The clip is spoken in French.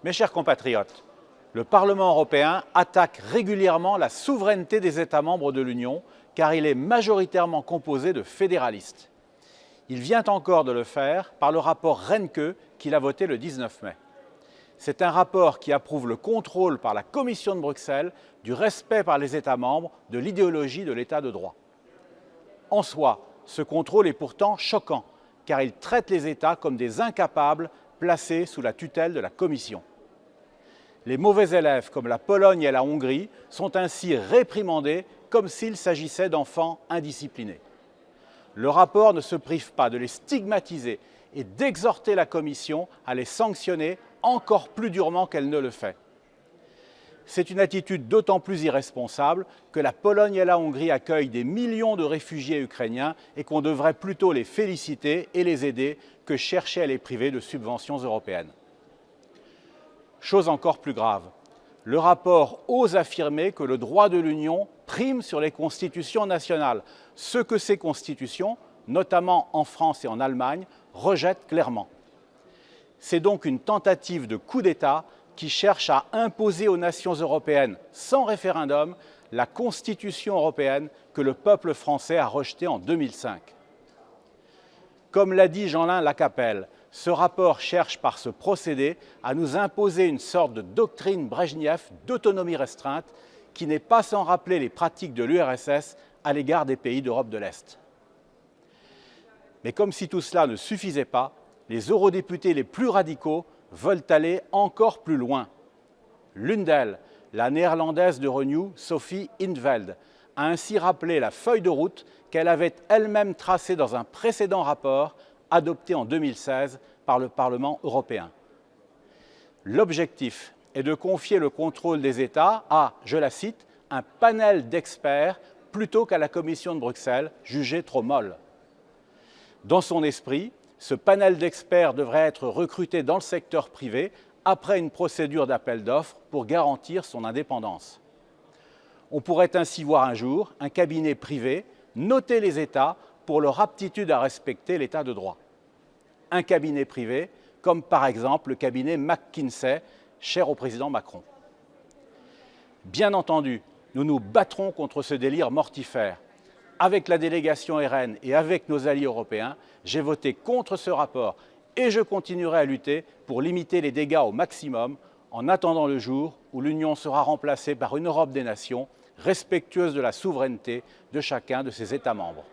Mes chers compatriotes, le Parlement européen attaque régulièrement la souveraineté des États membres de l'Union car il est majoritairement composé de fédéralistes. Il vient encore de le faire par le rapport Rennke qu'il a voté le 19 mai. C'est un rapport qui approuve le contrôle par la Commission de Bruxelles du respect par les États membres de l'idéologie de l'État de droit. En soi, ce contrôle est pourtant choquant car il traite les États comme des incapables placés sous la tutelle de la Commission. Les mauvais élèves comme la Pologne et la Hongrie sont ainsi réprimandés comme s'il s'agissait d'enfants indisciplinés. Le rapport ne se prive pas de les stigmatiser et d'exhorter la Commission à les sanctionner encore plus durement qu'elle ne le fait. C'est une attitude d'autant plus irresponsable que la Pologne et la Hongrie accueillent des millions de réfugiés ukrainiens et qu'on devrait plutôt les féliciter et les aider que chercher à les priver de subventions européennes. Chose encore plus grave, le rapport ose affirmer que le droit de l'Union prime sur les constitutions nationales, ce que ces constitutions, notamment en France et en Allemagne, rejettent clairement. C'est donc une tentative de coup d'État qui cherche à imposer aux nations européennes, sans référendum, la Constitution européenne que le peuple français a rejetée en 2005. Comme l'a dit Jeanlin Lacapelle, ce rapport cherche par ce procédé à nous imposer une sorte de doctrine Brejnev d'autonomie restreinte qui n'est pas sans rappeler les pratiques de l'URSS à l'égard des pays d'Europe de l'Est. Mais comme si tout cela ne suffisait pas, les eurodéputés les plus radicaux veulent aller encore plus loin. L'une d'elles, la néerlandaise de Renew, Sophie in 't Veld, a ainsi rappelé la feuille de route qu'elle avait elle-même tracée dans un précédent rapport adopté en 2016 par le Parlement européen. L'objectif est de confier le contrôle des États à, je la cite, un panel d'experts plutôt qu'à la Commission de Bruxelles, jugée trop molle. Dans son esprit, ce panel d'experts devrait être recruté dans le secteur privé après une procédure d'appel d'offres pour garantir son indépendance. On pourrait ainsi voir un jour un cabinet privé noter les États pour leur aptitude à respecter l'État de droit. Un cabinet privé, comme par exemple le cabinet McKinsey, cher au président Macron. Bien entendu, nous nous battrons contre ce délire mortifère. Avec la délégation RN et avec nos alliés européens, j'ai voté contre ce rapport et je continuerai à lutter pour limiter les dégâts au maximum en attendant le jour où l'Union sera remplacée par une Europe des nations respectueuse de la souveraineté de chacun de ses États membres.